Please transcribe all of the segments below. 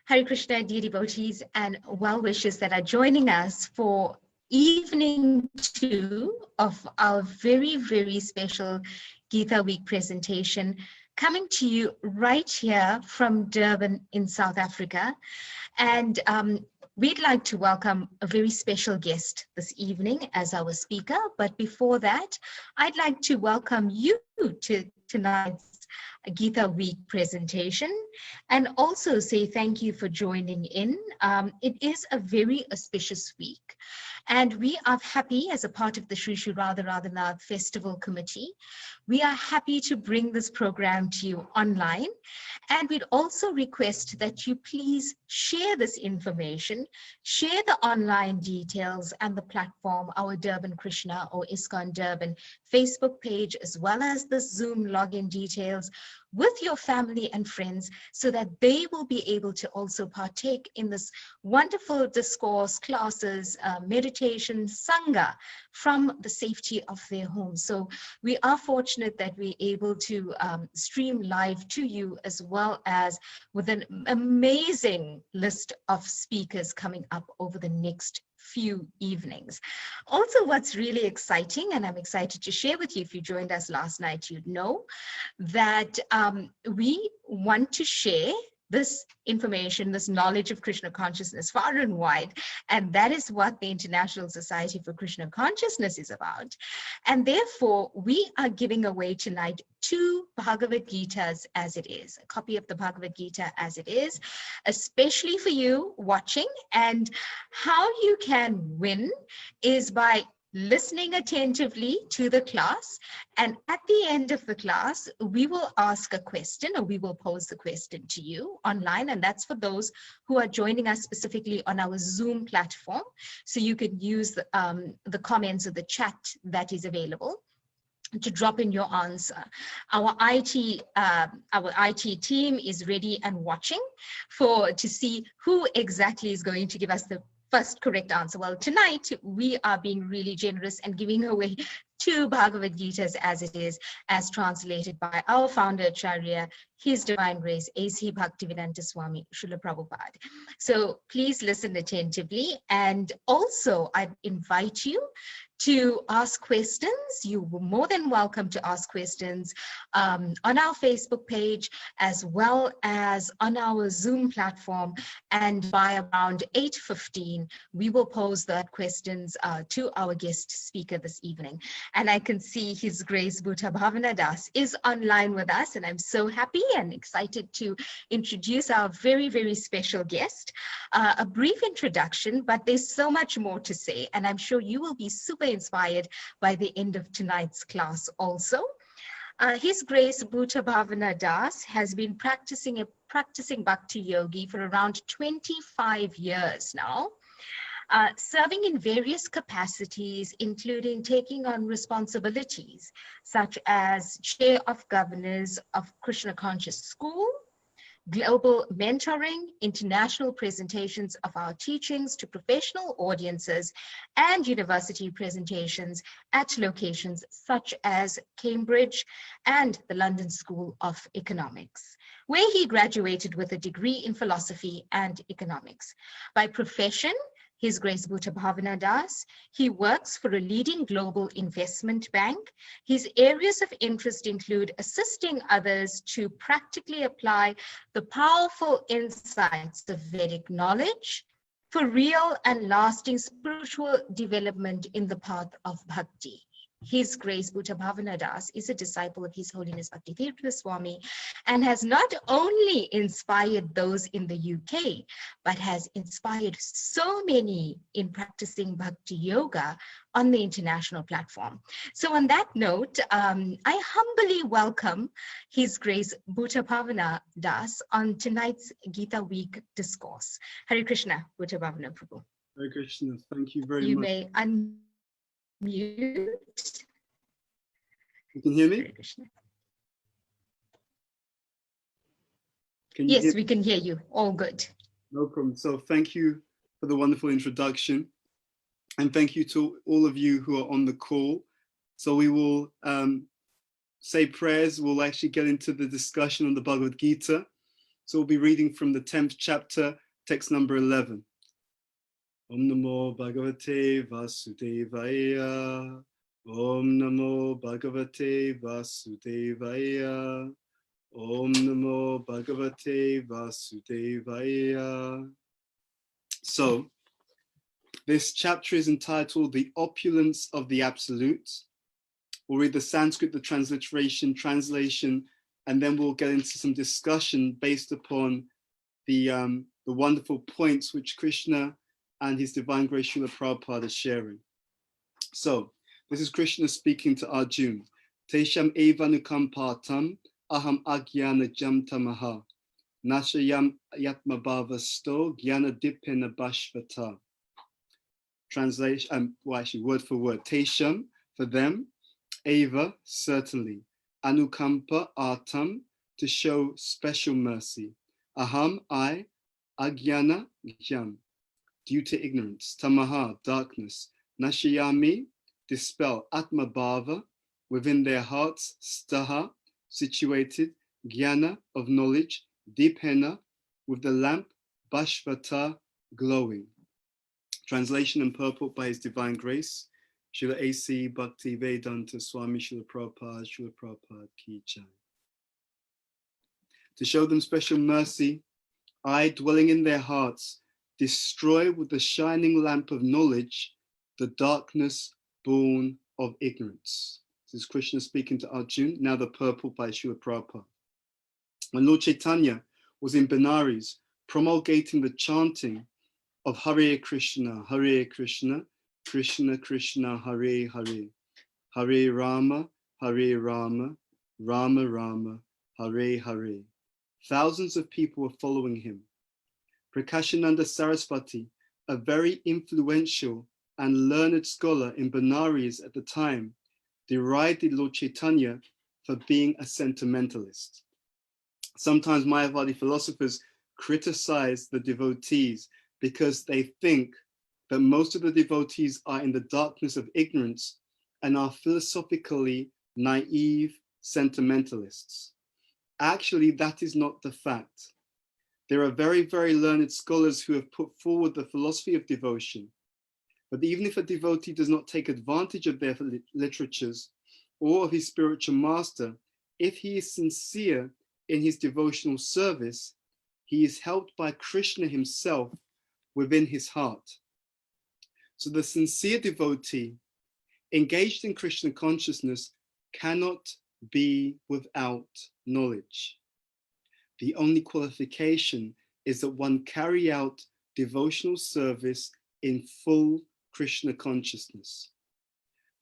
Hare Krishna, dear devotees and well-wishers that are joining us for evening 2 of our very, very special Gita Week presentation, coming to you right here from Durban in South Africa. And we'd like to welcome a very special guest this evening as our speaker. But before that, I'd like to welcome you to tonight's Gita Week presentation and also say thank you for joining in. It is a very auspicious week, and we are happy as a part of the Sri Sri Radha Radhanath Festival Committee. We are happy to bring this program to you online, and we'd also request that you please share this information, share the online details and the platform, our Durban Krishna or ISKCON Durban Facebook page, as well as the Zoom login details with your family and friends so that they will be able to also partake in this wonderful discourse, classes, meditation, sangha from the safety of their homes. So we are fortunate that we're able to stream live to you, as well as with an amazing list of speakers coming up over the next few evenings. Also, what's really exciting, and I'm excited to share with you, if you joined us last night, you'd know that we want to share this information, this knowledge of Krishna consciousness far and wide. And that is what the International Society for Krishna Consciousness is about. And therefore, we are giving away tonight 2 Bhagavad Gitas as it is, a copy of the Bhagavad Gita as it is, especially for you watching. And how you can win is by listening attentively to the class, and at the end of the class we will ask a question, or we will pose the question to you online, and that's for those who are joining us specifically on our Zoom platform. So you can use the comments of the chat that is available to drop in your answer. Our IT team is ready and watching to see who exactly is going to give us the first correct answer. Well, tonight we are being really generous and giving away 2 Bhagavad Gitas as it is, as translated by our founder Acharya, His Divine Grace, A.C. Bhaktivedanta Swami Srila Prabhupada. So please listen attentively, and also I invite you to ask questions. You were more than welcome to ask questions on our Facebook page, as well as on our Zoom platform. And by around 8:15, we will pose that questions to our guest speaker this evening. And I can see His Grace Bhuta Bhavana Das is online with us, and I'm so happy and excited to introduce our very, very special guest. A brief introduction, but there's so much more to say, and I'm sure you will be super inspired by the end of tonight's class also. His Grace Bhuta Bhavana Das has been practicing Bhakti Yogi for around 25 years now, serving in various capacities, including taking on responsibilities such as Chair of Governors of Krishna Conscious School, global mentoring, international presentations of our teachings to professional audiences, and university presentations at locations such as Cambridge and the London School of Economics, where he graduated with a degree in philosophy and economics. By profession, His Grace Bhuta Bhavana Das, he works for a leading global investment bank. His areas of interest include assisting others to practically apply the powerful insights of Vedic knowledge for real and lasting spiritual development in the path of bhakti. His Grace Bhuta Bhavana Das is a disciple of His Holiness Bhaktivedanta Swami and has not only inspired those in the UK, but has inspired so many in practicing Bhakti Yoga on the international platform. So on that note, I humbly welcome His Grace Bhuta Bhavana Das on tonight's Gita Week discourse. Hare Krishna, Bhuta Bhavana Prabhu. Hare Krishna, thank you very much. You may unmute. You can hear me? Yes, we can hear you. All good. No problem. So thank you for the wonderful introduction. And thank you to all of you who are on the call. So we will say prayers. We'll actually get into the discussion on the Bhagavad Gita. So we'll be reading from the 10th chapter, text number 11. Om Namo Bhagavate Vasudevaya. Om Namo Bhagavate Vasudevaya. Om Namo Bhagavate Vasudevaya. So, this chapter is entitled The Opulence of the Absolute. We'll read the Sanskrit, the translation, and then we'll get into some discussion based upon the wonderful points which Krishna and his Divine Grace Srila Prabhupada are sharing. So, this is Krishna speaking to Arjuna. Tesham evanukampatam aham agyana jamtamaha nashayam yatmabhavasto gyana dipena bhashvata. Translation, well, actually, word for word. Tesham, for them, eva, certainly, anukampa, artam, to show special mercy. Aham, I, agyana, jam, due to ignorance. Tamaha, darkness. Nashayami, dispel. Atmabhava, within their hearts. Staha, situated. Jnana, of knowledge. Dipena, with the lamp. Bhashvata, glowing. Translation and purport by His Divine Grace, Srila A.C. Bhakti Vedanta Swami Srila Prabhupada Ki Jai. To show them special mercy, I, dwelling in their hearts, destroy with the shining lamp of knowledge the darkness born of ignorance. This is Krishna speaking to Arjuna, now the purport by Srila Prabhupada. When Lord Chaitanya was in Benares promulgating the chanting of Hare Krishna, Krishna Krishna, Hare Hare, Hare Rama, Rama Rama, Hare Hare. Thousands of people were following him. Prakashananda Saraswati, a very influential and learned scholar in Benares at the time, derided Lord Chaitanya for being a sentimentalist. Sometimes Mayavadi philosophers criticize the devotees because they think that most of the devotees are in the darkness of ignorance and are philosophically naive sentimentalists. Actually, that is not the fact. There are very, very learned scholars who have put forward the philosophy of devotion. But even if a devotee does not take advantage of their literatures or of his spiritual master, if he is sincere in his devotional service, he is helped by Krishna himself within his heart. So the sincere devotee engaged in Krishna consciousness cannot be without knowledge. The only qualification is that one carry out devotional service in full Krishna consciousness.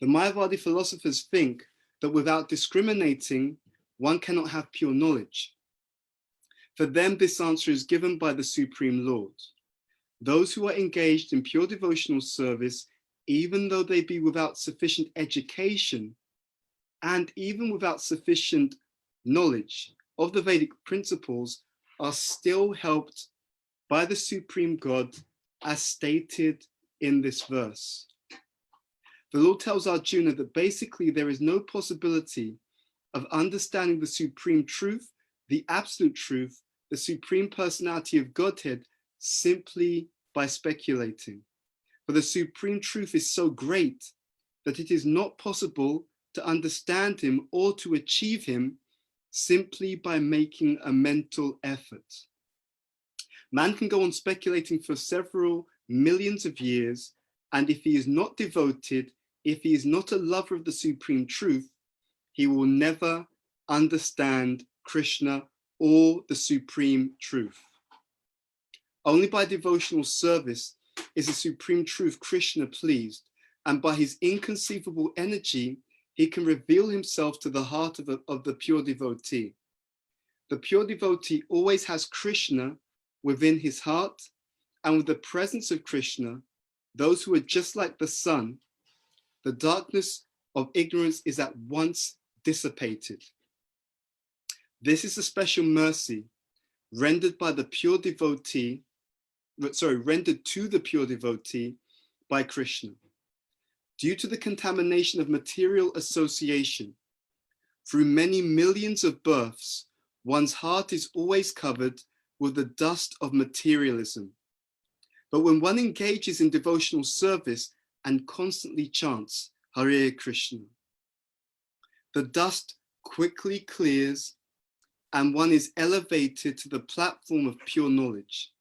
The Mayavadi philosophers think that without discriminating, one cannot have pure knowledge. For them, this answer is given by the Supreme Lord. Those who are engaged in pure devotional service, even though they be without sufficient education and even without sufficient knowledge of the Vedic principles, are still helped by the Supreme God as stated in this verse. The Lord tells Arjuna that basically there is no possibility of understanding the supreme truth, the absolute truth, the supreme personality of Godhead simply by speculating. For the supreme truth is so great that it is not possible to understand him or to achieve him simply by making a mental effort. Man can go on speculating for several millions of years, and if he is not devoted, if he is not a lover of the supreme truth, he will never understand Krishna or the supreme truth. Only by devotional service is the supreme truth Krishna pleased, and by his inconceivable energy, he can reveal himself to the heart of the pure devotee. The pure devotee always has Krishna within his heart, and with the presence of Krishna, those who are just like the sun, the darkness of ignorance is at once dissipated. This is a special mercy rendered by the pure devotee, rendered to the pure devotee by Krishna. Due to the contamination of material association, through many millions of births, one's heart is always covered with the dust of materialism. But when one engages in devotional service and constantly chants Hare Krishna, the dust quickly clears and one is elevated to the platform of pure knowledge.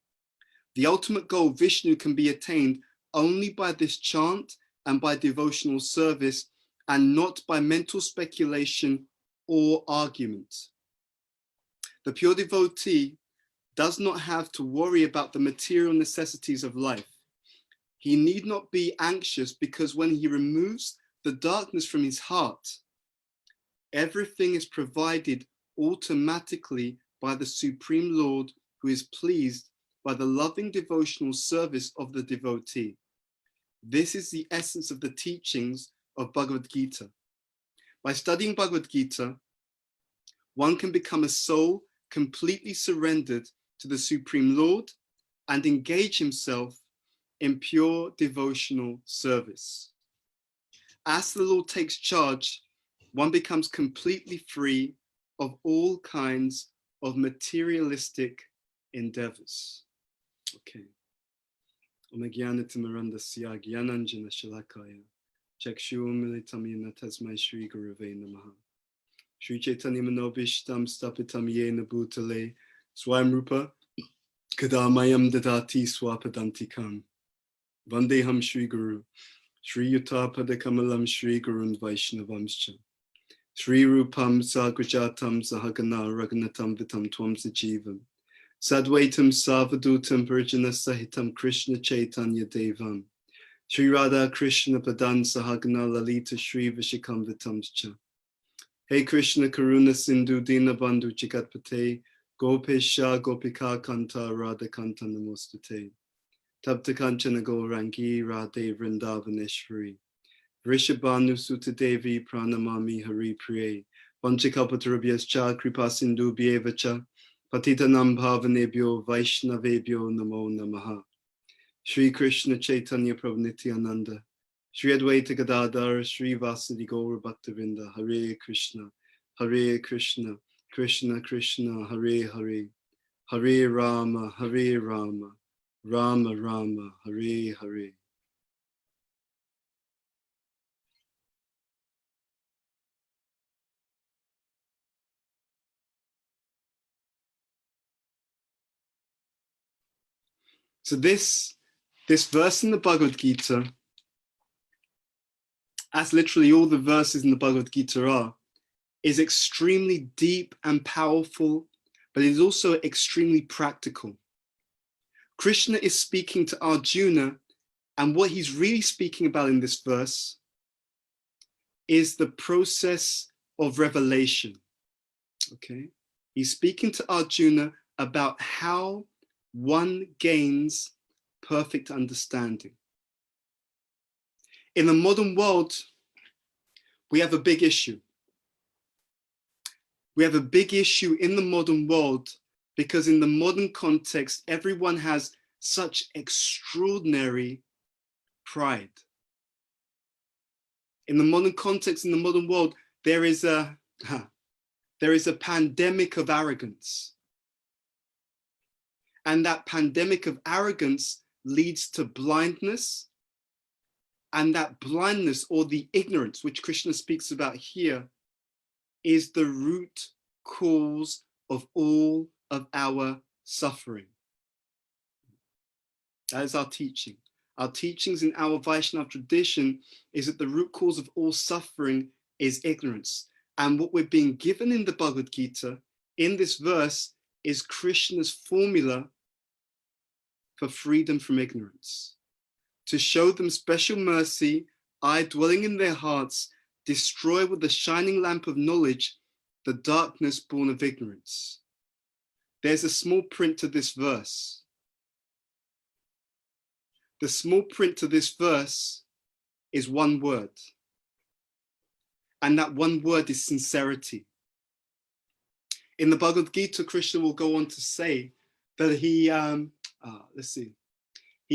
The ultimate goal, Vishnu, can be attained only by this chant and by devotional service, and not by mental speculation or argument. The pure devotee does not have to worry about the material necessities of life. He need not be anxious, because when he removes the darkness from his heart, everything is provided automatically by the Supreme Lord, who is pleased by the loving devotional service of the devotee. This is the essence of the teachings of Bhagavad Gita. By studying Bhagavad Gita, one can become a soul completely surrendered to the Supreme Lord and engage himself in pure devotional service. As the Lord takes charge, one becomes completely free of all kinds of materialistic endeavors. Okay. Omagyanatimarandasya Gyananjana Shalakaya Chakshumilitamina Tasmai Shri Guruve Namaha. Shri Chaitanya Manobishtam Stapitam Yena Bhutale Swam Rupa Kadamayam Dadati Swapadantikam Vandeham Shri Guru Shri Yuta Padakamalam Shri Gurun Vaishnavamscha Shri Rupam Sagrajatam Sahagana Raghunatam Vitam Twam Sajivam Sadvaitam Savadutam Purjana Sahitam Krishna Chaitanya Devam Shri Radha Krishna Padan Sahagana Lalita Shri Vishikam Vitamscha. Hey Krishna Karuna Sindhu Dina Bandhu Chigatpate Gopesha Gopika Kanta Radha Kanta Namostate Tapta Kanchana Gaurangi Radhe Vrindavaneshwari Vrishabhanu Sutta Devi Pranamami Hari Priye Vanchikapatarabhyascha Kripa Sindhu Bhyevacha Patitanam Bhavanebhyo Vaishnavebhyo Namo Namaha. Shri Krishna Chaitanya Prabhu Nityananda Shri Advaita Gadadhar Shri Vasadi Gaura Bhaktavinda Hare Krishna Krishna Krishna Hare Hare Hare Rama Rama Rama Hare Hare. So this verse in the Bhagavad Gita, as literally all the verses in the Bhagavad Gita are, is extremely deep and powerful, but it is also extremely practical. Krishna is speaking to Arjuna, and what he's really speaking about in this verse is the process of revelation. Okay? He's speaking to Arjuna about how one gains perfect understanding. In the modern world, we have a big issue. We have a big issue in the modern world because in the modern context, everyone has such extraordinary pride. In the modern context, in the modern world, there is a pandemic of arrogance. And that pandemic of arrogance leads to blindness. And that blindness, or the ignorance, which Krishna speaks about here, is the root cause of all of our suffering. That is our teaching. Our teachings in our Vaishnava tradition is that the root cause of all suffering is ignorance. And what we're being given in the Bhagavad Gita, in this verse, is Krishna's formula for freedom from ignorance. To show them special mercy, I, dwelling in their hearts, destroy with the shining lamp of knowledge the darkness born of ignorance. There's a small print to this verse. The small print to this verse is one word. And that one word is sincerity. In the Bhagavad Gita, Krishna will go on to say that he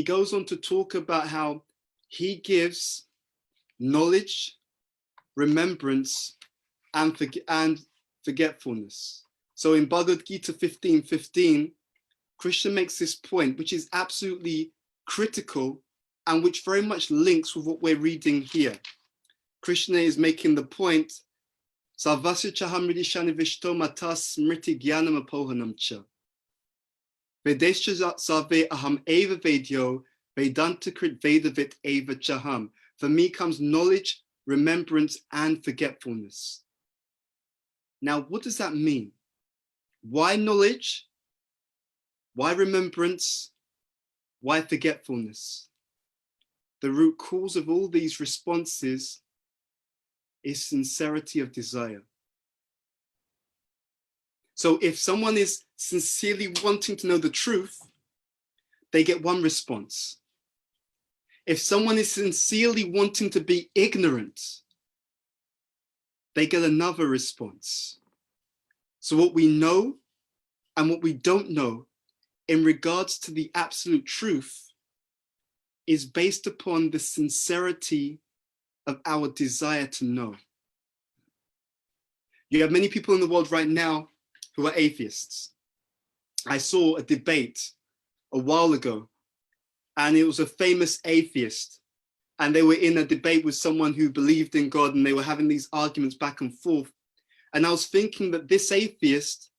goes on to talk about how he gives knowledge, remembrance, and forgetfulness. So in Bhagavad Gita 15:15, Krishna makes this point, which is absolutely critical and which very much links with what we're reading here. Krishna is making the point, Sarvasya chahamriti shani vishto matas smriti jnanam apohanam cha. Vedesha sarve aham eva vedyo, vedantakrit vedavit eva chaham. For me comes knowledge, remembrance, and forgetfulness. Now, what does that mean? Why knowledge? Why remembrance? Why forgetfulness? The root cause of all these responses is sincerity of desire. So if someone is sincerely wanting to know the truth, they get one response. If someone is sincerely wanting to be ignorant, they get another response. So what we know and what we don't know in regards to the absolute truth is based upon the sincerity of our desire to know. You have many people in the world right now who are atheists. I saw a debate a while ago, and it was a famous atheist, and they were in a debate with someone who believed in God, and they were having these arguments back and forth. And I was thinking that this atheist,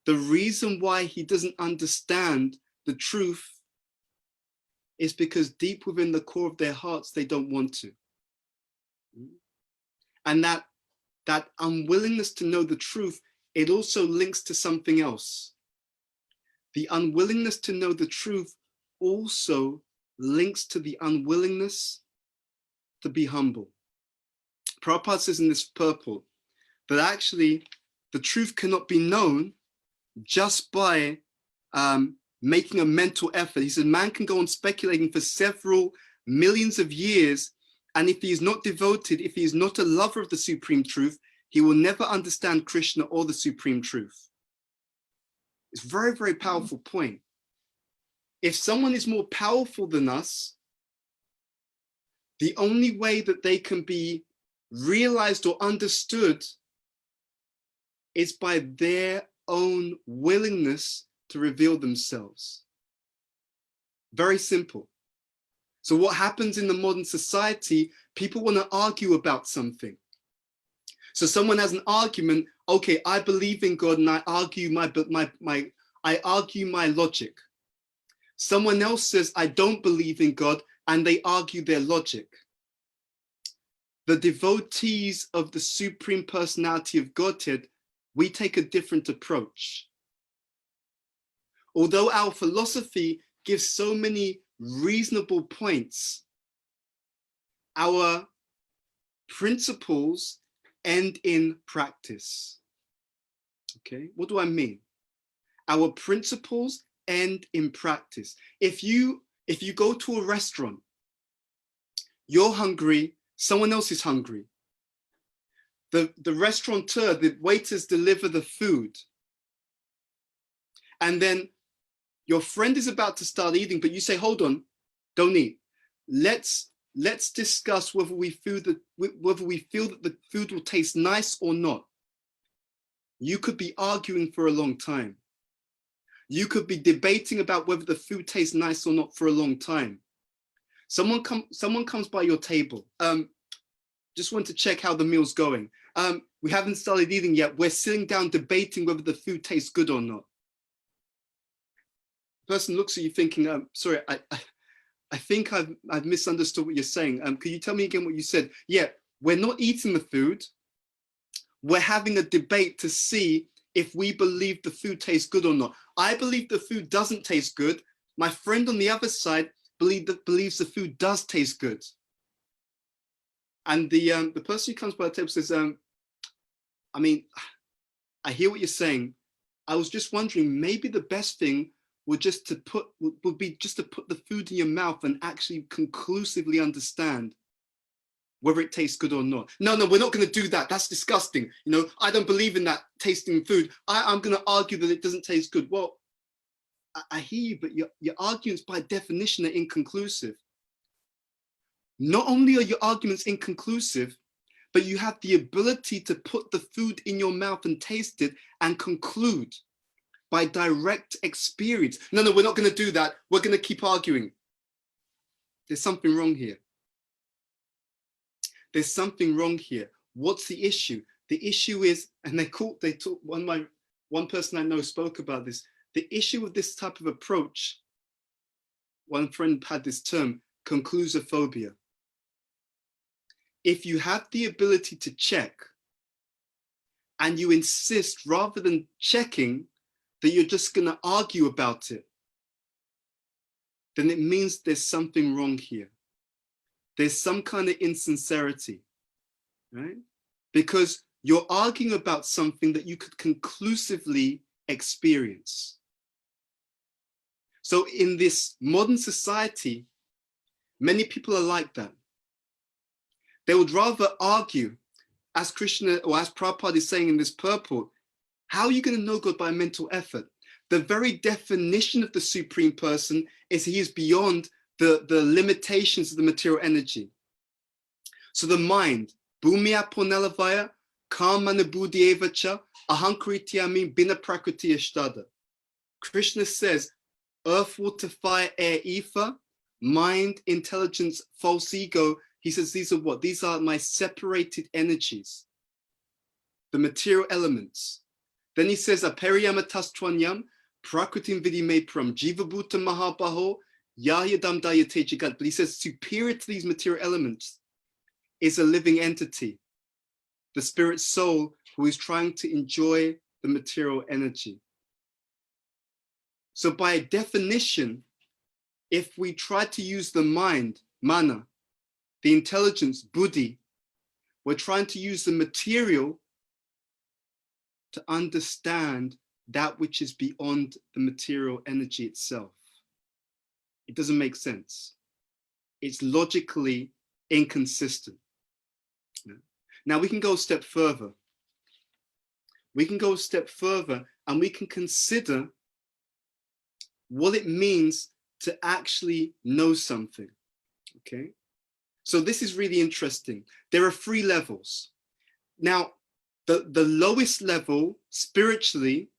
the reason why he doesn't understand the truth is because deep within the core of their hearts, they don't want to. And that unwillingness to know the truth, it also links to something else. The unwillingness to know the truth also links to the unwillingness to be humble. Prabhupada says in this purport that actually the truth cannot be known just by making a mental effort. He said, man can go on speculating for several millions of years, and if he is not devoted, if he is not a lover of the supreme truth, he will never understand Krishna or the supreme truth. It's a very, very powerful point. If someone is more powerful than us, the only way that they can be realized or understood is by their own willingness to reveal themselves. Very simple. So what happens in the modern society, people want to argue about something. So someone has an argument, okay, I believe in God and I argue I argue my logic. Someone else says, I don't believe in God, and they argue their logic. The devotees of the Supreme Personality of Godhead, we take a different approach. Although our philosophy gives so many reasonable points, our principles end in practice. Okay, what do I mean? Our principles end in practice. If you go to a restaurant, you're hungry, someone else is hungry. The restaurateur, the waiters deliver the food. And then your friend is about to start eating, but you say, hold on, don't eat. Let's discuss whether we feel that the food will taste nice or not. You could be arguing for a long time. You could be debating about whether the food tastes nice or not for a long time. Someone comes by your table. Just want to check how the meal's going. We haven't started eating yet. We're sitting down debating whether the food tastes good or not. The person looks at you thinking, sorry, I think I've misunderstood what you're saying. Could you tell me again what you said? Yeah, we're not eating the food. We're having a debate to see if we believe the food tastes good or not. I believe the food doesn't taste good. My friend on the other side believes the food does taste good. And the person who comes by the table says, I mean, I hear what you're saying. I was just wondering, maybe the best thing would be just to put the food in your mouth and actually conclusively understand whether it tastes good or not. No, we're not going to do that. That's disgusting. You know, I don't believe in that tasting food. I'm going to argue that it doesn't taste good. Well, I hear you, but your arguments by definition are inconclusive. Not only are your arguments inconclusive, but you have the ability to put the food in your mouth and taste it and conclude. by direct experience. No, we're not going to do that. We're going to keep arguing. There's something wrong here. There's something wrong here. What's the issue? The issue is, and one person I know spoke about this. The issue with this type of approach, one friend had this term, conclusophobia. If you have the ability to check and you insist rather than checking that you're just going to argue about it, then it means there's something wrong here. There's some kind of insincerity, right? Because you're arguing about something that you could conclusively experience. So in this modern society, many people are like that. They would rather argue, as Krishna or as Prabhupada is saying in this purport, how are you going to know God by mental effort? The very definition of the Supreme Person is he is beyond the limitations of the material energy. So the mind, bhumya ponalavaya, kamana buddhievacha, ahankrityami bina prakriti ashtada. Krishna says, earth, water, fire, air, ether, mind, intelligence, false ego. He says, these are what? These are my separated energies, the material elements. Then he says, aperiyamatastwanyam, prakritim vidime pram, jiva bhuta mahabaho, yayadam dayate jagat. But he says, superior to these material elements is a living entity, the spirit soul who is trying to enjoy the material energy. So by definition, if we try to use the mind, mana, the intelligence, buddhi, we're trying to use the material to understand that which is beyond the material energy itself. It doesn't make sense. It's logically inconsistent. Now we can go a step further. We can go a step further and we can consider what it means to actually know something, okay? So this is really interesting. There are 3 levels. Now, the lowest level spiritually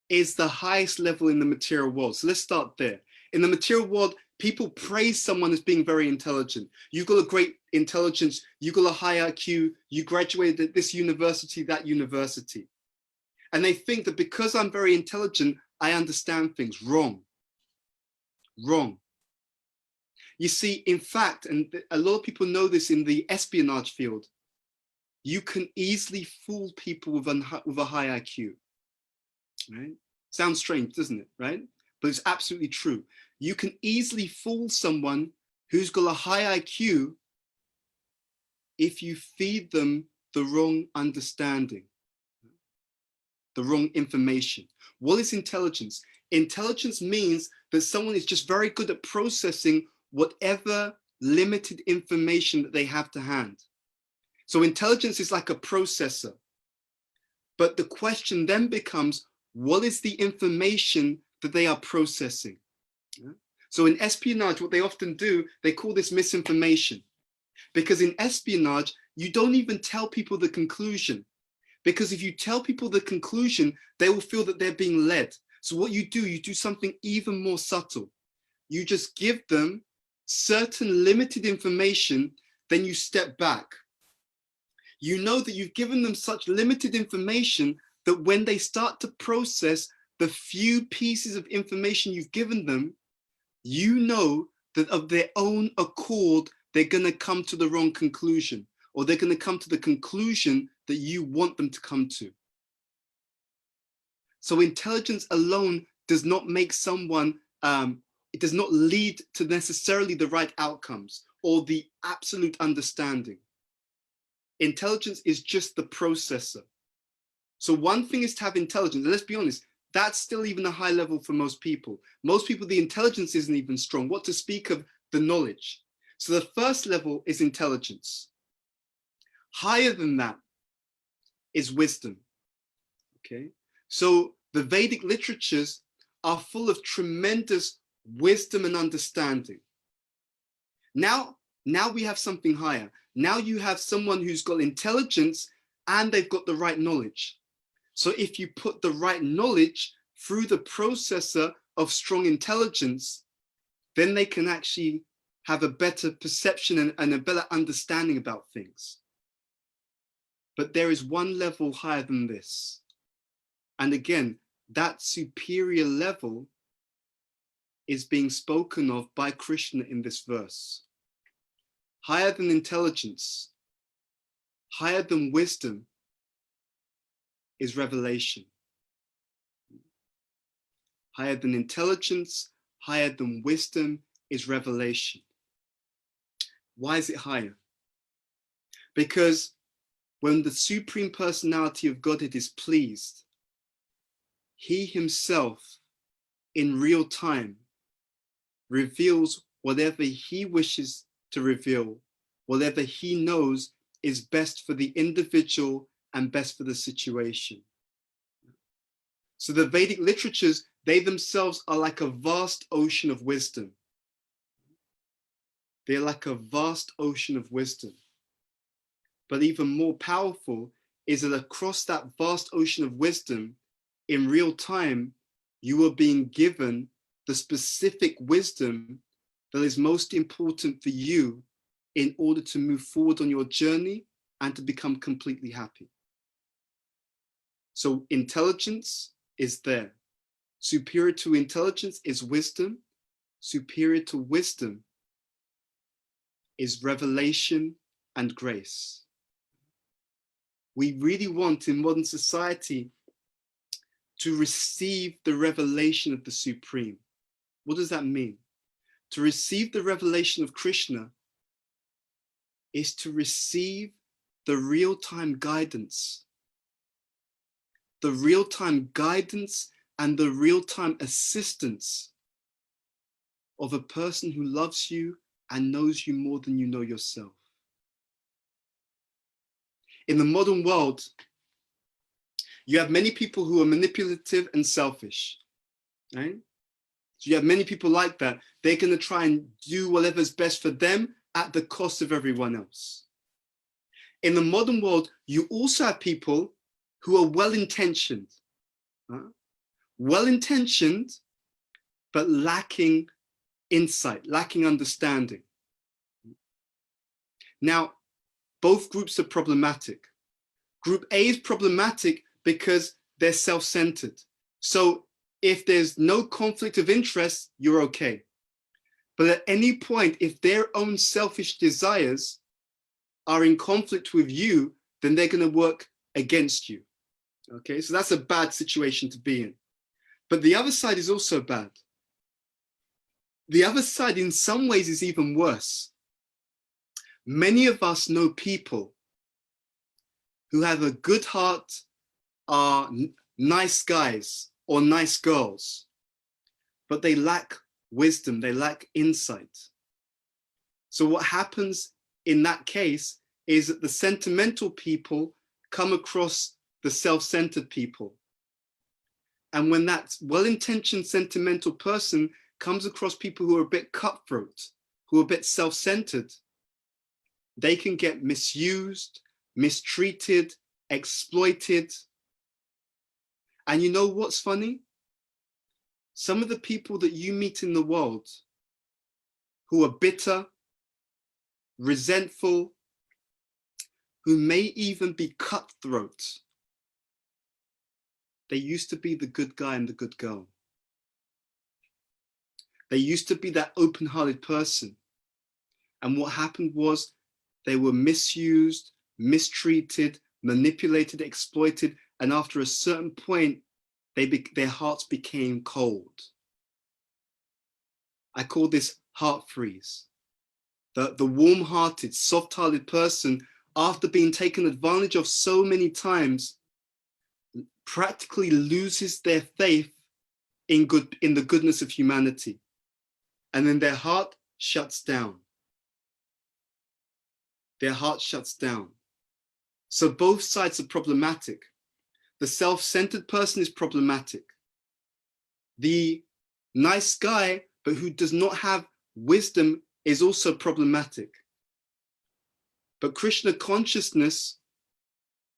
is the highest level in the material world. So let's start there. In the material world, people praise someone as being very intelligent. You've got a great intelligence, you've got a high IQ, you graduated at this university, that university. And they think that because I'm very intelligent, I understand things. Wrong. Wrong. You see, in fact, and a lot of people know this in the espionage field, you can easily fool people with a high IQ, right? Sounds strange, doesn't it, right? But it's absolutely true. You can easily fool someone who's got a high IQ if you feed them the wrong understanding, the wrong information. What is intelligence? Intelligence means that someone is just very good at processing whatever limited information that they have to hand. So intelligence is like a processor. But the question then becomes, what is the information that they are processing? Yeah? So in espionage, what they often do, they call this misinformation. Because in espionage, you don't even tell people the conclusion. Because if you tell people the conclusion, they will feel that they're being led. So what you do something even more subtle. You just give them certain limited information, then you step back. You know that you've given them such limited information that when they start to process the few pieces of information you've given them, you know that of their own accord, they're going to come to the wrong conclusion, or they're going to come to the conclusion that you want them to come to. So intelligence alone does not make someone, it does not lead to necessarily the right outcomes or the absolute understanding. Intelligence is just the processor. So one thing is to have intelligence, and let's be honest, that's still even a high level for most people. Most people, the intelligence isn't even strong. What to speak of the knowledge? So the first level is intelligence. Higher than that is wisdom, okay? So the Vedic literatures are full of tremendous wisdom and understanding. Now we have something higher. Now you have someone who's got intelligence and they've got the right knowledge. So if you put the right knowledge through the processor of strong intelligence, then they can actually have a better perception and a better understanding about things. But there is one level higher than this. And again, that superior level is being spoken of by Krishna in this verse. Higher than intelligence, higher than wisdom is revelation. Higher than intelligence, higher than wisdom is revelation. Why is it higher? Because when the Supreme Personality of Godhead is pleased, he himself in real time reveals whatever he wishes to reveal, whatever he knows is best for the individual and best for the situation. So the Vedic literatures, they themselves are like a vast ocean of wisdom. They're like a vast ocean of wisdom. But even more powerful is that across that vast ocean of wisdom, in real time, you are being given the specific wisdom that is most important for you in order to move forward on your journey and to become completely happy. So intelligence is there. Superior to intelligence is wisdom. Superior to wisdom is revelation and grace. We really want in modern society to receive the revelation of the Supreme. What does that mean? To receive the revelation of Krishna is to receive the real-time guidance. The real-time guidance and the real-time assistance of a person who loves you and knows you more than you know yourself. In the modern world, you have many people who are manipulative and selfish, right? So you have many people like that. They're going to try and do whatever's best for them at the cost of everyone else. In the modern world, you also have people who are well-intentioned, well-intentioned, but lacking insight, lacking understanding. Now, both groups are problematic. Group A is problematic because they're self-centered. So if there's no conflict of interest, you're okay. But at any point, if their own selfish desires are in conflict with you, then they're going to work against you. Okay, so that's a bad situation to be in. But the other side is also bad. The other side in some ways is even worse. Many of us know people who have a good heart, are nice guys or nice girls, but they lack wisdom, they lack insight. So what happens in that case is that the sentimental people come across the self-centered people. And when that well-intentioned sentimental person comes across people who are a bit cutthroat, who are a bit self-centered, they can get misused, mistreated, exploited. And you know what's funny? Some of the people that you meet in the world who are bitter, resentful, who may even be cutthroat, they used to be the good guy and the good girl. They used to be that open-hearted person. And what happened was they were misused, mistreated, manipulated, exploited, and after a certain point, their hearts became cold. I call this heart freeze. The warm-hearted, soft-hearted person, after being taken advantage of so many times, practically loses their faith in the goodness of humanity. And then their heart shuts down. Their heart shuts down. So both sides are problematic. The self-centered person is problematic. The nice guy, but who does not have wisdom, is also problematic. But Krishna consciousness,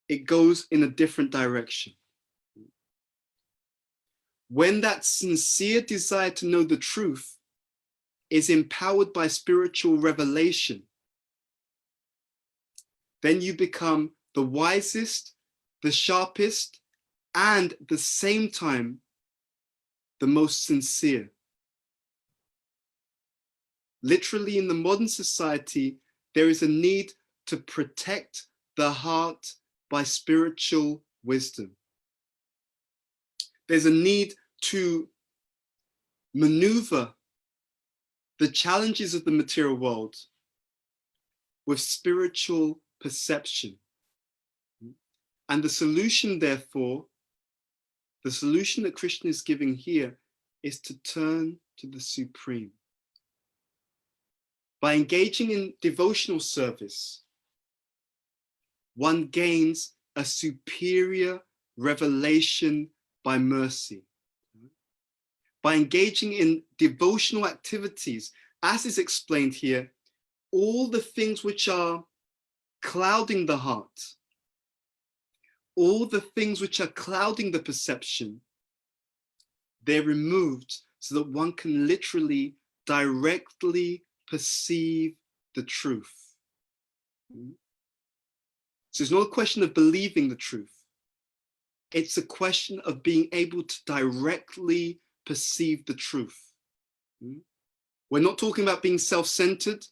it goes in a different direction. when that sincere desire to know the truth is empowered by spiritual revelation, then you become the wisest, the sharpest, and at the same time, the most sincere. Literally, in the modern society, there is a need to protect the heart by spiritual wisdom. There's a need to maneuver the challenges of the material world with spiritual perception. And the solution, therefore, the solution that Krishna is giving here is to turn to the Supreme. By engaging in devotional service, one gains a superior revelation by mercy. By engaging in devotional activities, as is explained here, all the things which are clouding the heart, all the things which are clouding the perception, they're removed so that one can literally directly perceive the truth. So it's not a question of believing the truth. It's a question of being able to directly perceive the truth. We're not talking about being self-centered.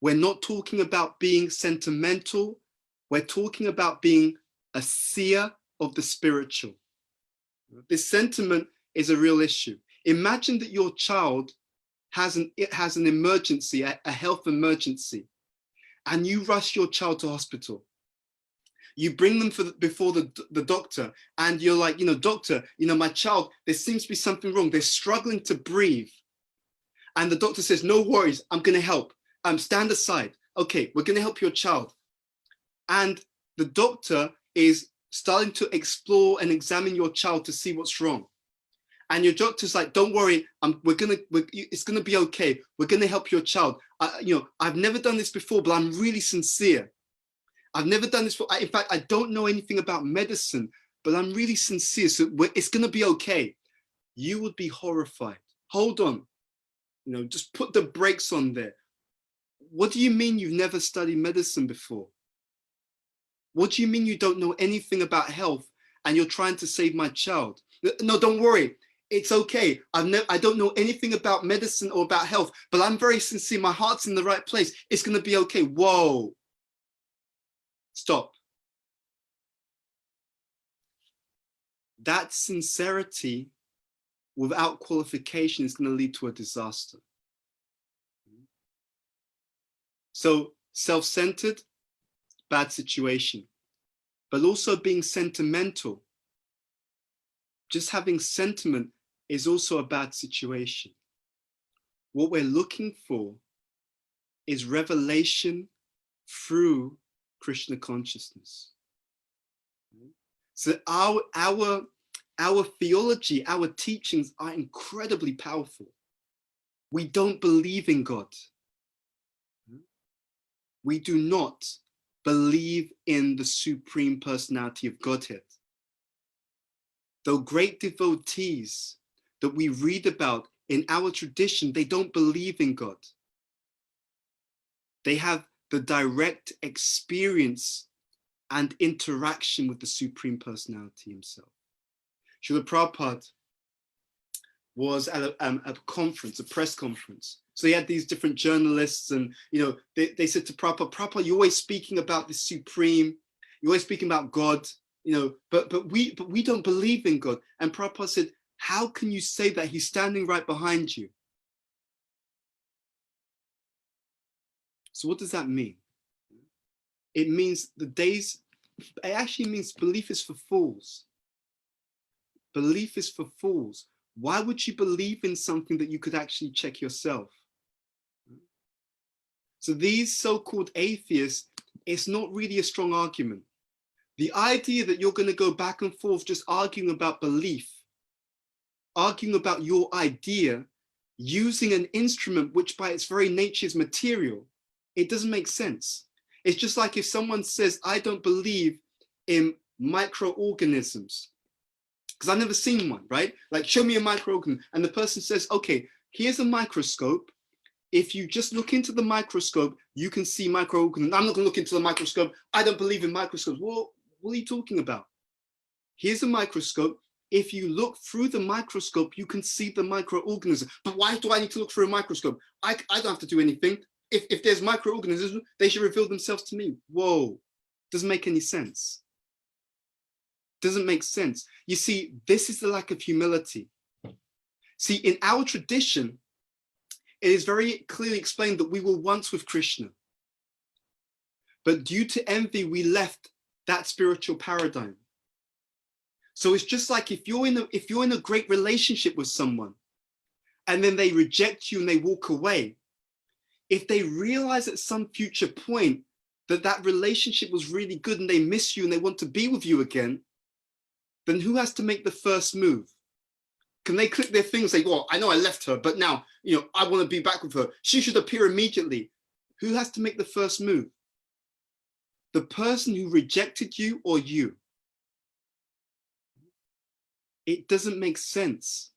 We're not talking about being sentimental. We're talking about being a seer of the spiritual. This sentiment is a real issue. Imagine that your child has an emergency, a health emergency, and you rush your child to hospital. You bring them before the doctor, and you're like, doctor, my child, there seems to be something wrong. They're struggling to breathe. And the doctor says, no worries, I'm going to help. Stand aside. Okay, we're going to help your child. And the doctor is starting to explore and examine your child to see what's wrong. And your doctor's like, don't worry, it's going to be okay. We're going to help your child. I've never done this before, but I'm really sincere. I've never done this before. In fact, I don't know anything about medicine, but I'm really sincere. So it's going to be okay. You would be horrified. Hold on. Just put the brakes on there. What do you mean you've never studied medicine before? What do you mean you don't know anything about health and you're trying to save my child? No, don't worry. It's okay. I don't know anything about medicine or about health, but I'm very sincere. My heart's in the right place. It's going to be okay. Whoa. Stop. That sincerity without qualification is going to lead to a disaster. So self-centered, bad situation. But also being sentimental. Just having sentiment is also a bad situation. What we're looking for is revelation through Krishna consciousness. So our theology, our teachings are incredibly powerful. We don't believe in God. We do not believe in the Supreme Personality of Godhead. Though great devotees that we read about in our tradition, they don't believe in God. They have the direct experience and interaction with the Supreme Personality himself. Srila Prabhupada was at a conference, a press conference. So he had these different journalists and, they said to Prabhupada, you're always speaking about the Supreme, you're always speaking about God, but we don't believe in God. And Prabhupada said, how can you say that? He's standing right behind you. So what does that mean? It means it actually means belief is for fools. Belief is for fools. Why would you believe in something that you could actually check yourself? So these so-called atheists, it's not really a strong argument. The idea that you're going to go back and forth just arguing about belief, arguing about your idea, using an instrument which by its very nature is material, it doesn't make sense. It's just like if someone says, I don't believe in microorganisms. because I've never seen one, right? Like, show me a microorganism. And the person says, okay, here's a microscope. If you just look into the microscope, you can see microorganisms. I'm not going to look into the microscope. I don't believe in microscopes. Well, what are you talking about? Here's a microscope. If you look through the microscope, you can see the microorganism. But why do I need to look through a microscope? I don't have to do anything. If there's microorganisms, they should reveal themselves to me. Whoa, doesn't make any sense. Doesn't make sense. You see, this is the lack of humility. See, in our tradition, it is very clearly explained that we were once with Krishna. But due to envy, we left that spiritual paradigm. So it's just like if you're in a great relationship with someone and then they reject you and they walk away, if they realize at some future point that that relationship was really good and they miss you and they want to be with you again, then who has to make the first move? Can they click their fingers and say, well, I know I left her, but now, I want to be back with her. She should appear immediately. Who has to make the first move? The person who rejected you or you? It doesn't make sense.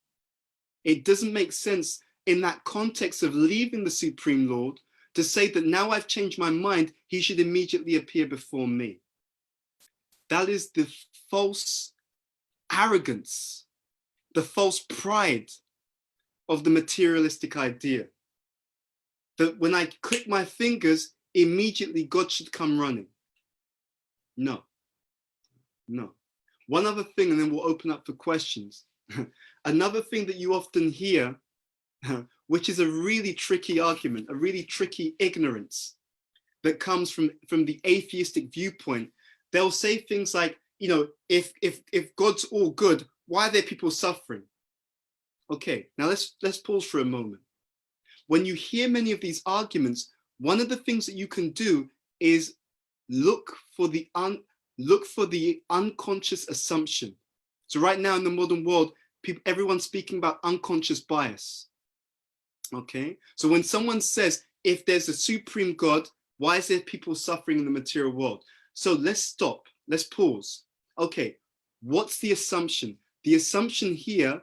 It doesn't make sense in that context of leaving the Supreme Lord to say that now I've changed my mind, he should immediately appear before me. That is the false arrogance, the false pride of the materialistic idea. That when I click my fingers, immediately God should come running. No. One other thing, and then we'll open up for questions. Another thing that you often hear, which is a really tricky argument, a really tricky ignorance that comes from the atheistic viewpoint. They'll say things like, if God's all good, why are there people suffering? Okay, now let's pause for a moment. When you hear many of these arguments, one of the things that you can do is look for the unconscious assumption. So right now in the modern world, everyone's speaking about unconscious bias. Okay, so when someone says, if there's a supreme God, why is there people suffering in the material world? So let's stop, let's pause. Okay, what's the assumption? The assumption here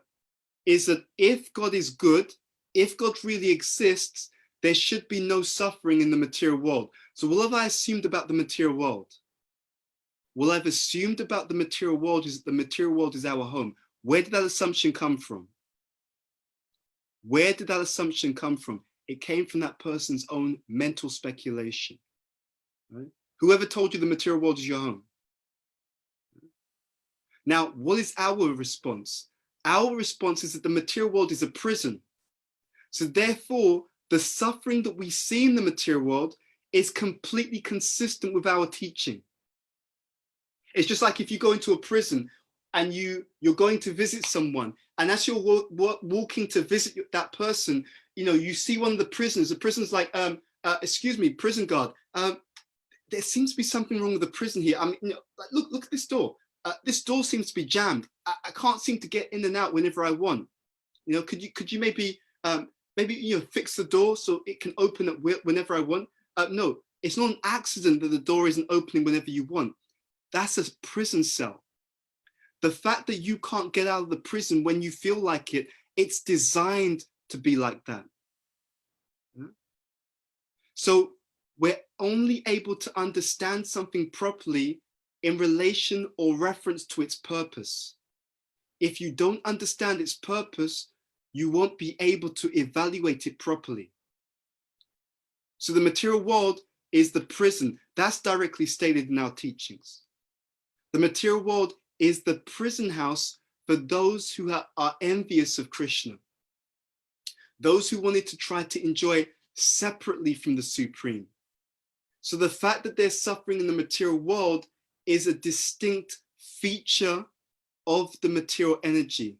is that if God is good, if God really exists, there should be no suffering in the material world. So what have I assumed about the material world? What I've assumed about the material world is that the material world is our home. Where did that assumption come from? Where did that assumption come from? It came from that person's own mental speculation. Right? Whoever told you the material world is your home? Now, what is our response? Our response is that the material world is a prison. So therefore, the suffering that we see in the material world is completely consistent with our teaching. It's just like if you go into a prison and you're going to visit someone, and as you're walking to visit that person, you see one of the prisoners. The prisoner's like, excuse me, prison guard. There seems to be something wrong with the prison here. I mean, look at this door. This door seems to be jammed. I can't seem to get in and out whenever I want. Could you maybe fix the door so it can open up whenever I want? No, it's not an accident that the door isn't opening whenever you want. That's a prison cell. The fact that you can't get out of the prison when you feel like it, it's designed to be like that. Yeah? So we're only able to understand something properly in relation or reference to its purpose. If you don't understand its purpose, you won't be able to evaluate it properly. So the material world is the prison. That's directly stated in our teachings. The material world is the prison house for those who are envious of Krishna. Those who wanted to try to enjoy separately from the Supreme. So the fact that they're suffering in the material world is a distinct feature of the material energy.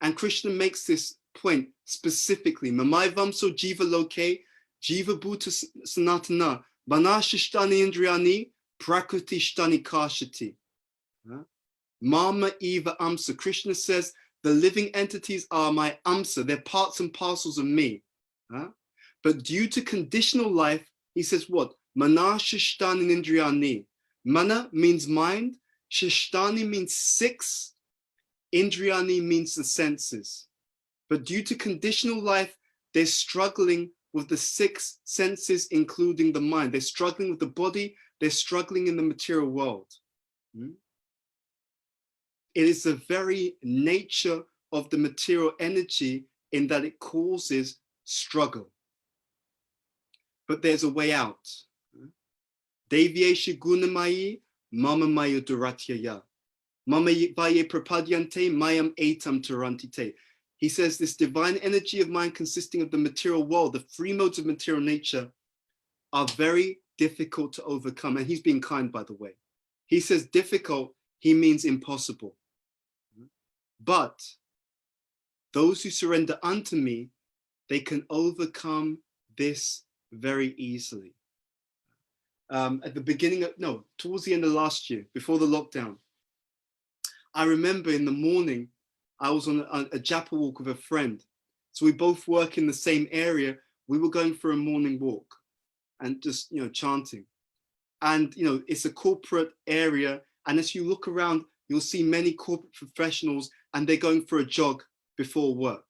And Krishna makes this point specifically. Mamai vamso jiva loke, jiva bhuta sanatana, banashishtani indriyani, prakriti shtani kashati. Mama eva amsa. Krishna says, the living entities are my amsa. They're parts and parcels of me. But due to conditional life, he says what? Mana shishtani indriyani. Mana means mind. Shishtani means 6. Indriyani means the senses. But due to conditional life, they're struggling with the 6 senses, including the mind. They're struggling with the body. They're struggling in the material world. It is the very nature of the material energy in that it causes struggle. But there's a way out. Devyesha gunamayi, mama maya duratyaya. Mama vaye prapadyante, mayam etam tarantite. He says this divine energy of mind consisting of the material world, the 3 modes of material nature, are very difficult to overcome. And he's being kind, by the way. He says difficult, he means impossible. But those who surrender unto me, they can overcome this very easily. At the beginning of, no, towards the end of last year, before the lockdown, I remember in the morning, I was on a Japa walk with a friend. So we both work in the same area. We were going for a morning walk and just, chanting. And, it's a corporate area. And as you look around, you'll see many corporate professionals and they're going for a jog before work.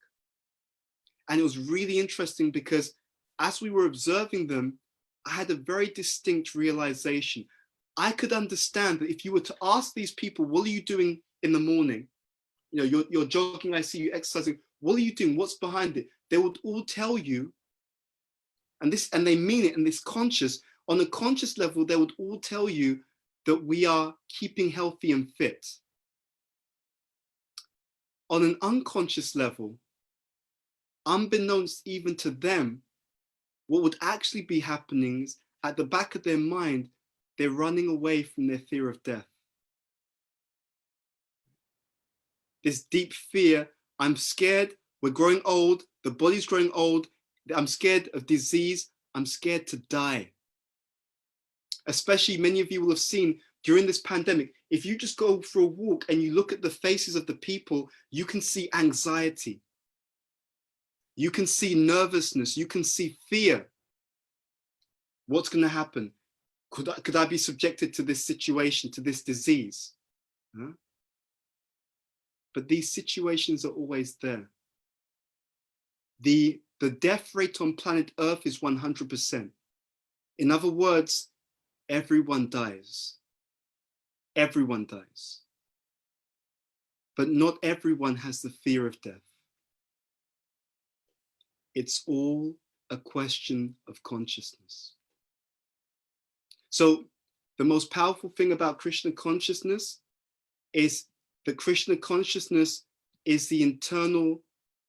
And it was really interesting because as we were observing them, I had a very distinct realization. I could understand that if you were to ask these people, what are you doing in the morning? You're jogging, I see you exercising. What are you doing? What's behind it? They would all tell you, and they mean it, and this on a conscious level, they would all tell you that we are keeping healthy and fit. On an unconscious level, unbeknownst even to them, what would actually be happening is at the back of their mind, they're running away from their fear of death. This deep fear, I'm scared, we're growing old, the body's growing old, I'm scared of disease, I'm scared to die. Especially many of you will have seen during this pandemic, if you just go for a walk and you look at the faces of the people, you can see anxiety. You can see nervousness, you can see fear. What's going to happen? Could I be subjected to this situation, to this disease? Huh? But these situations are always there. The death rate on planet Earth is 100%. In other words, everyone dies. Everyone dies. But not everyone has the fear of death. It's all a question of consciousness. So the most powerful thing about Krishna consciousness is that Krishna consciousness is the internal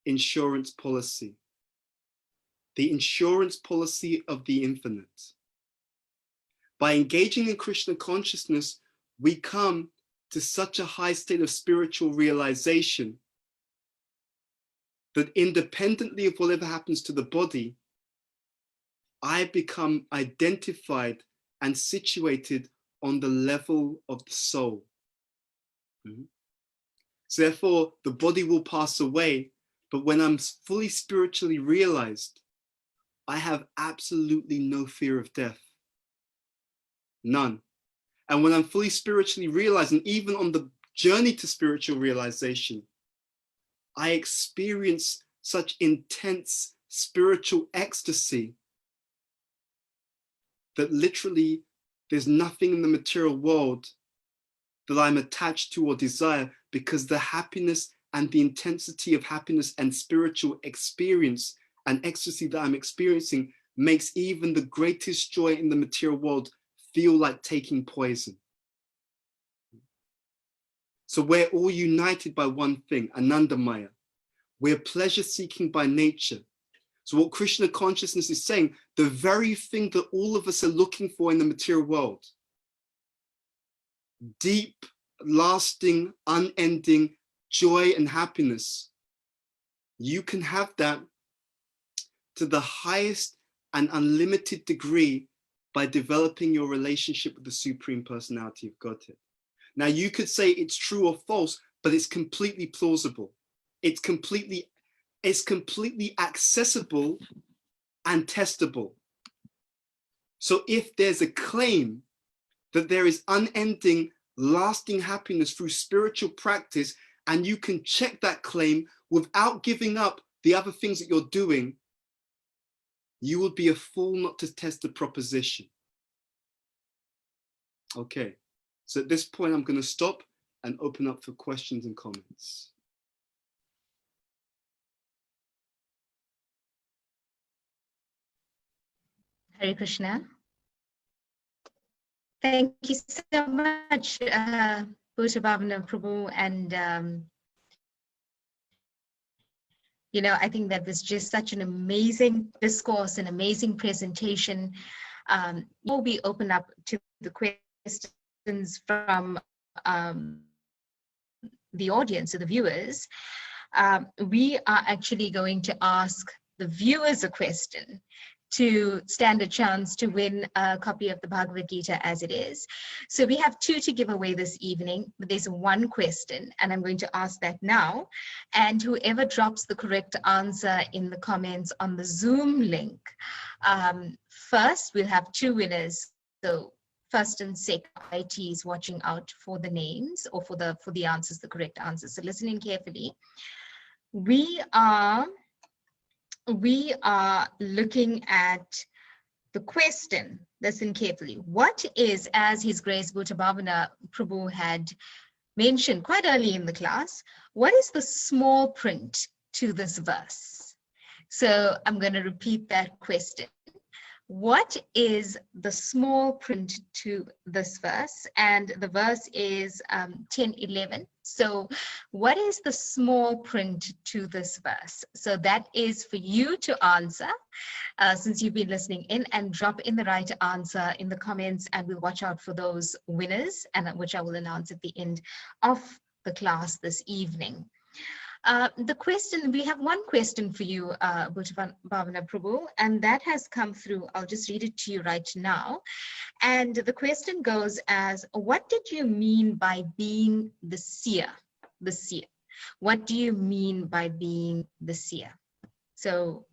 insurance policy, the insurance policy of the infinite. By engaging in Krishna consciousness, we come to such a high state of spiritual realization that independently of whatever happens to the body, I become identified and situated on the level of the soul. So therefore, the body will pass away, but when I'm fully spiritually realized, I have absolutely no fear of death. None. And when I'm fully spiritually realized, and even on the journey to spiritual realization, I experience such intense spiritual ecstasy that literally there's nothing in the material world that I'm attached to or desire, because the happiness and the intensity of happiness and spiritual experience and ecstasy that I'm experiencing makes even the greatest joy in the material world feel like taking poison. So we're all united by one thing, Anandamaya. We're pleasure seeking by nature. So what Krishna consciousness is saying, the very thing that all of us are looking for in the material world, deep, lasting, unending joy and happiness, you can have that to the highest and unlimited degree by developing your relationship with the Supreme Personality of Godhead. Now, you could say it's true or false, but it's completely plausible. It's completely accessible and testable. So if there's a claim that there is unending, lasting happiness through spiritual practice, and you can check that claim without giving up the other things that you're doing, you would be a fool not to test the proposition. Okay, so at this point, I'm going to stop and open up for questions and comments. Hare Krishna. Thank you so much, Bhuta, Bhavana, Prabhu, and I think that was just such an amazing discourse, an amazing presentation. Before we open up to the questions from the audience or the viewers, we are actually going to ask the viewers a question to stand a chance to win a copy of the Bhagavad Gita as it is. So we have 2 to give away this evening, but there's 1 question, and I'm going to ask that now. And whoever drops the correct answer in the comments on the Zoom link, first we'll have 2 winners. So first and second ITs watching out for the names or for the answers, the correct answers. So listening carefully. We are looking at the question. Listen carefully. What is, as His Grace Bhuta Bhavana Prabhu had mentioned quite early in the class, what is the small print to this verse? So I'm going to repeat that question. What is the small print to this verse? And the verse is 10:11. So what is the small print to this verse? So that is for you to answer, since you've been listening in, and drop in the right answer in the comments, and we'll watch out for those winners, and which I will announce at the end of the class this evening. The question, we have 1 question for you, Bhuta Bhavana Prabhu, and that has come through. I'll just read it to you right now. And the question goes as, what did you mean by being the seer? The seer. What do you mean by being the seer? So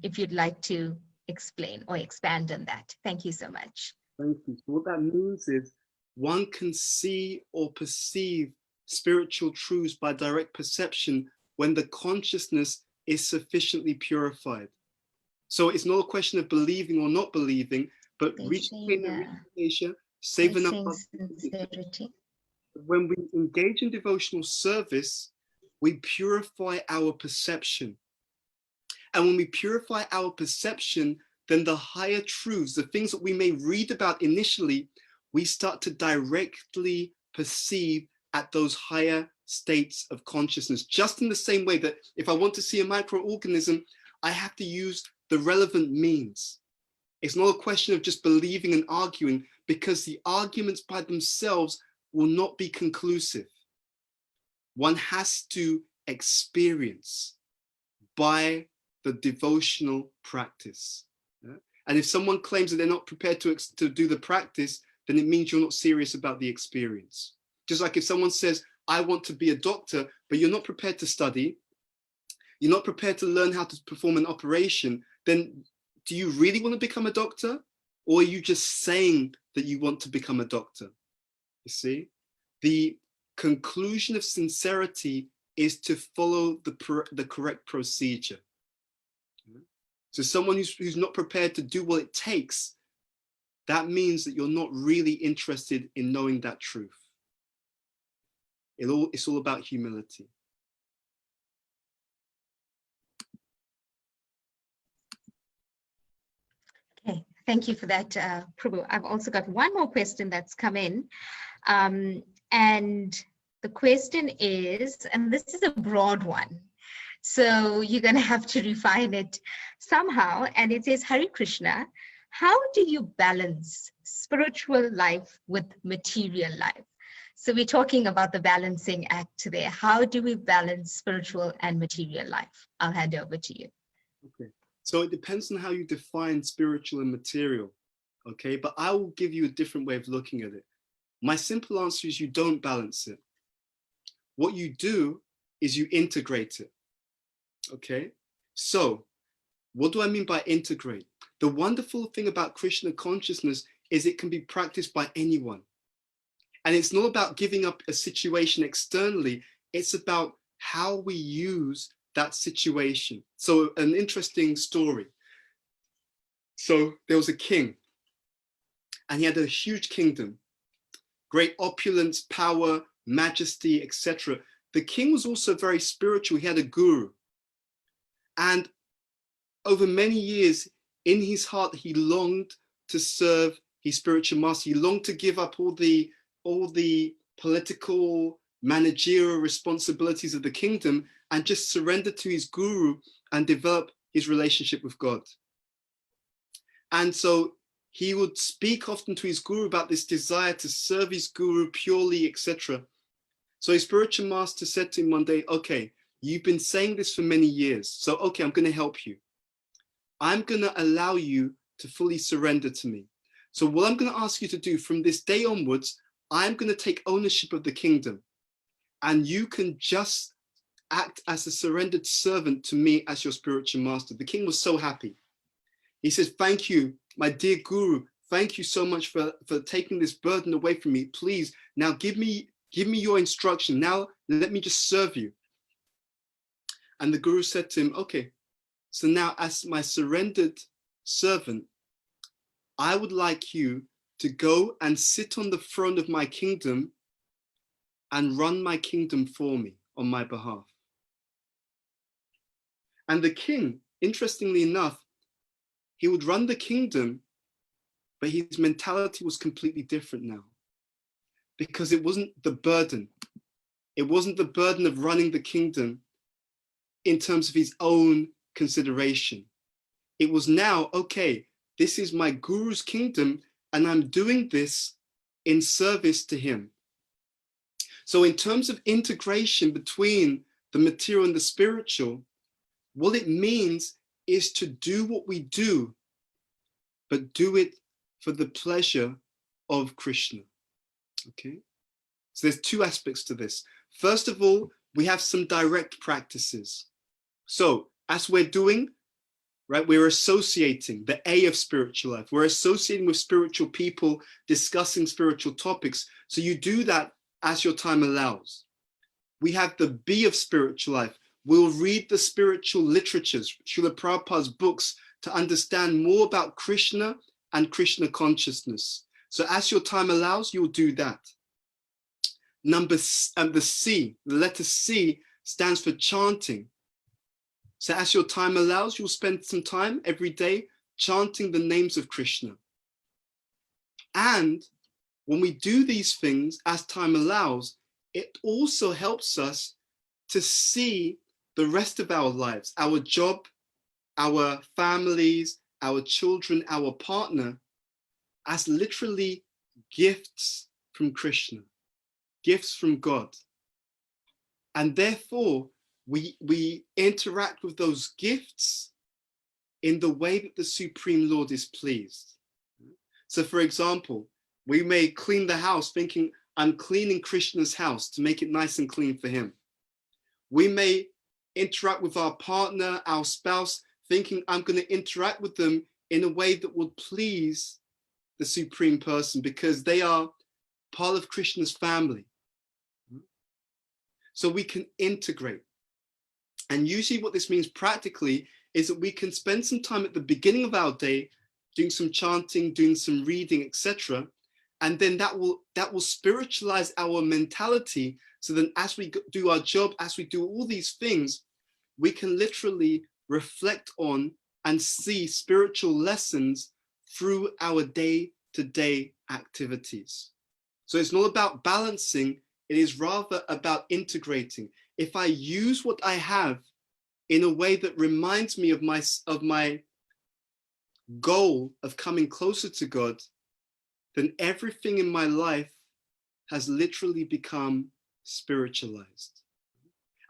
if you'd like to explain or expand on that. Thank you so much. Thank you. So what that means is one can see or perceive spiritual truths by direct perception when the consciousness is sufficiently purified. So it's not a question of believing or not believing, but reaching the realization, saving up sincerity. When we engage in devotional service, we purify our perception. And when we purify our perception, then the higher truths, the things that we may read about initially, we start to directly perceive at those higher states of consciousness. Just in the same way that if I want to see a microorganism, I have to use the relevant means. It's not a question of just believing and arguing, because the arguments by themselves will not be conclusive. One has to experience by the devotional practice. And if someone claims that they're not prepared to do the practice, then it means you're not serious about the experience. Just like if someone says, I want to be a doctor, but you're not prepared to study, you're not prepared to learn how to perform an operation, then do you really want to become a doctor? Or are you just saying that you want to become a doctor? You see, the conclusion of sincerity is to follow the correct procedure. So someone who's not prepared to do what it takes, that means that you're not really interested in knowing that truth. It's all about humility. Okay, thank you for that, Prabhu. I've also got 1 more question that's come in. And the question is, and this is a broad one, so you're going to have to refine it somehow. And it says, Hare Krishna, how do you balance spiritual life with material life? So we're talking about the balancing act there. How do we balance spiritual and material life? I'll hand over to you. Okay, so it depends on how you define spiritual and material. Okay, but I will give you a different way of looking at it. My simple answer is you don't balance it. What you do is you integrate it. Okay, so what do I mean by integrate? The wonderful thing about Krishna consciousness is it can be practiced by anyone. And it's not about giving up a situation externally. It's about how we use that situation. So an interesting story. So there was a king, and he had a huge kingdom, great opulence, power, majesty, etc. The king was also very spiritual. He had a guru. And over many years, in his heart, he longed to serve his spiritual master. He longed to give up all the political, managerial responsibilities of the kingdom and just surrender to his guru and develop his relationship with God. And so he would speak often to his guru about this desire to serve his guru purely, etc. So his spiritual master said to him one day, okay, you've been saying this for many years. So, okay, I'm going to help you. I'm going to allow you to fully surrender to me. So what I'm going to ask you to do from this day onwards, I'm going to take ownership of the kingdom. And you can just act as a surrendered servant to me as your spiritual master. The king was so happy. He says, thank you, my dear guru. Thank you so much for taking this burden away from me. Please, now give me your instruction. Now let me just serve you. And the guru said to him, okay, so now as my surrendered servant, I would like you to go and sit on the throne of my kingdom and run my kingdom for me on my behalf. And the king, interestingly enough, he would run the kingdom, but his mentality was completely different now, because it wasn't the burden. It wasn't the burden of running the kingdom in terms of his own consideration. It was now, okay, this is my guru's kingdom and I'm doing this in service to him. So in terms of integration between the material and the spiritual, what it means is to do what we do, but do it for the pleasure of Krishna. Okay? So there's two aspects to this. First of all, we have some direct practices. So as we're doing, right, we're associating the A of spiritual life. We're associating with spiritual people, discussing spiritual topics. So you do that as your time allows. We have the B of spiritual life. We'll read the spiritual literatures, Srila Prabhupada's books, to understand more about Krishna and Krishna consciousness. So as your time allows, you'll do that. The C, the letter C, stands for chanting. So as your time allows, you'll spend some time every day chanting the names of Krishna. And when we do these things as time allows, it also helps us to see the rest of our lives, our job, our families, our children, our partner, as literally gifts from Krishna, gifts from God. And therefore, we interact with those gifts in the way that the Supreme Lord is pleased. So for example, we may clean the house thinking, I'm cleaning Krishna's house to make it nice and clean for him. We may interact with our partner, our spouse, thinking I'm going to interact with them in a way that will please the Supreme Person because they are part of Krishna's family. So we can integrate. And usually what this means practically is that we can spend some time at the beginning of our day doing some chanting, doing some reading, etc. And then that will spiritualize our mentality. So then as we do our job, as we do all these things, we can literally reflect on and see spiritual lessons through our day-to-day activities. So it's not about balancing, it is rather about integrating. If I use what I have in a way that reminds me of my goal of coming closer to God, then everything in my life has literally become spiritualized.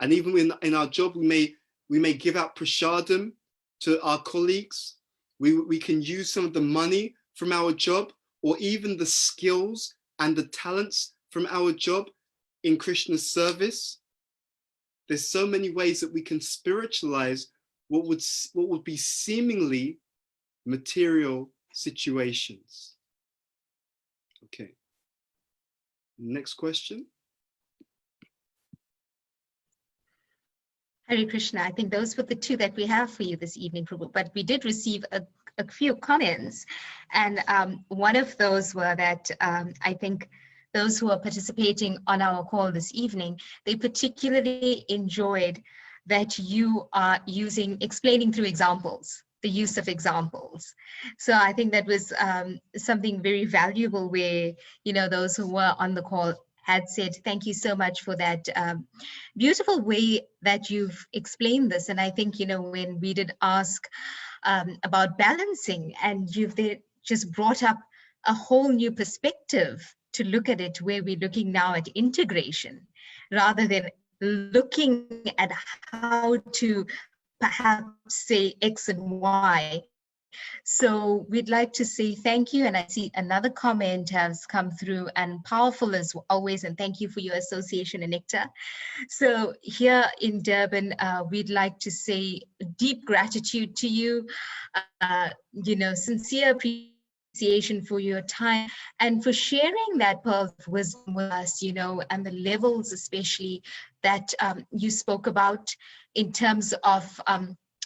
And even in our job, we may give out prasadam to our colleagues. We can use some of the money from our job or even the skills and the talents from our job in Krishna's service. There's so many ways that we can spiritualize what would be seemingly material situations. Okay. Next question. Hare Krishna. I think those were the two that we have for you this evening, Prabhu. But we did receive a few comments. And one of those were that I think those who are participating on our call this evening, they particularly enjoyed that you are explaining through examples, the use of examples. So I think that was something very valuable where, those who were on the call had said, thank you so much for that beautiful way that you've explained this. And I think, when we did ask about balancing, and you've just brought up a whole new perspective to look at it, where we're looking now at integration rather than looking at how to perhaps say X and Y. So we'd like to say thank you. And I see another comment has come through, and powerful as always. And thank you for your association, Anikta. So here in Durban, we'd like to say deep gratitude to you, sincere appreciation for your time and for sharing that pearl of wisdom with us, and the levels especially that you spoke about in terms of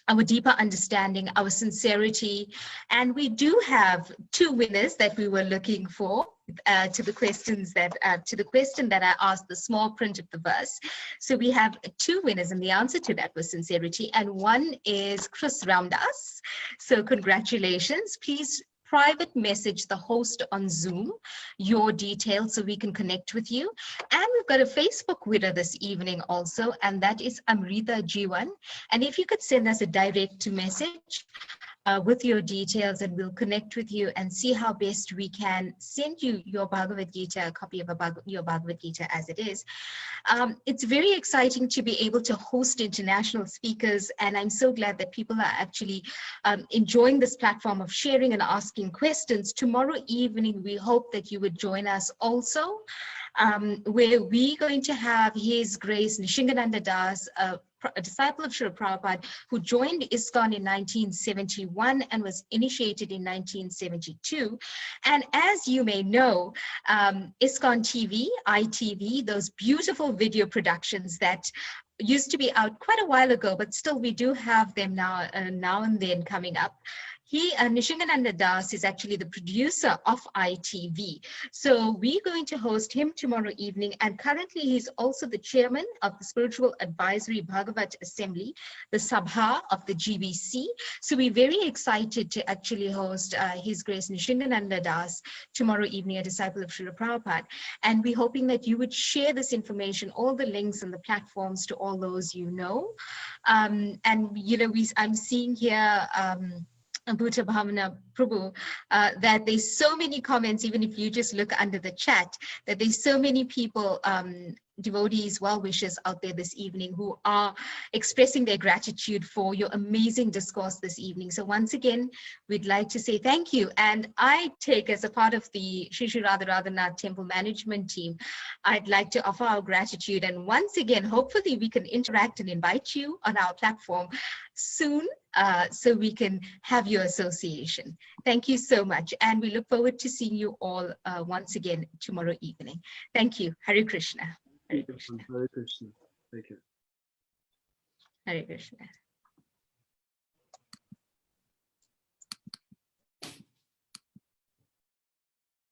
our deeper understanding, our sincerity. And we do have two winners that we were looking for to the question that I asked, the small print of the verse. So we have two winners, and the answer to that was sincerity. And one is Chris Ramdas. So congratulations. Please private message the host on Zoom your details so we can connect with you. And we've got a Facebook winner this evening also, and that is Amrita Jiwan. And if you could send us a direct message with your details, and we'll connect with you and see how best we can send you your Bhagavad Gita, a copy of your Bhagavad Gita as it is. It's very exciting to be able to host international speakers, and I'm so glad that people are actually enjoying this platform of sharing and asking questions. Tomorrow evening, we hope that you would join us also, where we're going to have His Grace Nishingananda Das, a disciple of Srila Prabhupada, who joined ISKCON in 1971 and was initiated in 1972. And as you may know, ISKCON TV, ITV, those beautiful video productions that used to be out quite a while ago, but still we do have them now and then coming up. Nishingananda Das is actually the producer of ITV. So we're going to host him tomorrow evening. And currently he's also the chairman of the Spiritual Advisory Bhagavat Assembly, the Sabha of the GBC. So we're very excited to actually host His Grace Nishingananda Das tomorrow evening, a disciple of Srila Prabhupada. And we're hoping that you would share this information, all the links and the platforms, to all those you know. I'm seeing here, Bhuta, Bhavana, Prabhu, that there's so many comments, even if you just look under the chat, that there's so many people, devotees, well-wishers out there this evening who are expressing their gratitude for your amazing discourse this evening. So once again, we'd like to say thank you. And I take, as a part of the Shri Shri Radha Radhanath Temple Management Team, I'd like to offer our gratitude. And once again, hopefully we can interact and invite you on our platform soon, so we can have your association. Thank you so much. And we look forward to seeing you all once again tomorrow evening. Thank you. Hare Krishna. Hare Krishna. Hare Krishna. Thank you. Hare Krishna.